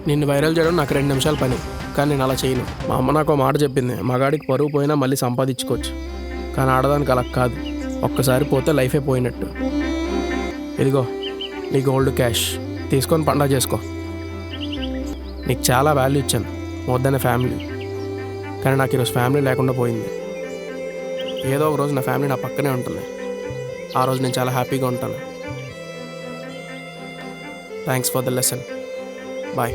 నిన్ను వైరల్ చేయడం నాకు 2 నిమిషాల పని, కానీ నేను అలా చేయను. మా అమ్మ నాకు మాట చెప్పింది, మగాడికి పరువు పోయినా మళ్ళీ సంపాదించుకోవచ్చు, కానీ ఆడదానికి అలా కాదు. ఒక్కసారి పోతే లైఫే పోయినట్టు. ఇదిగో నీ గోల్డ్ క్యాష్ తీసుకొని పండగ చేసుకో. నీకు చాలా వాల్యూ ఇచ్చాను, వద్దనే ఫ్యామిలీ, కానీ నాకు ఈరోజు ఫ్యామిలీ లేకుండా పోయింది. ఏదో ఒక రోజు నా ఫ్యామిలీ నా పక్కనే ఉంటుంది. ఆ రోజు నేను చాలా హ్యాపీగా ఉంటాను. Thanks for the lesson. Bye.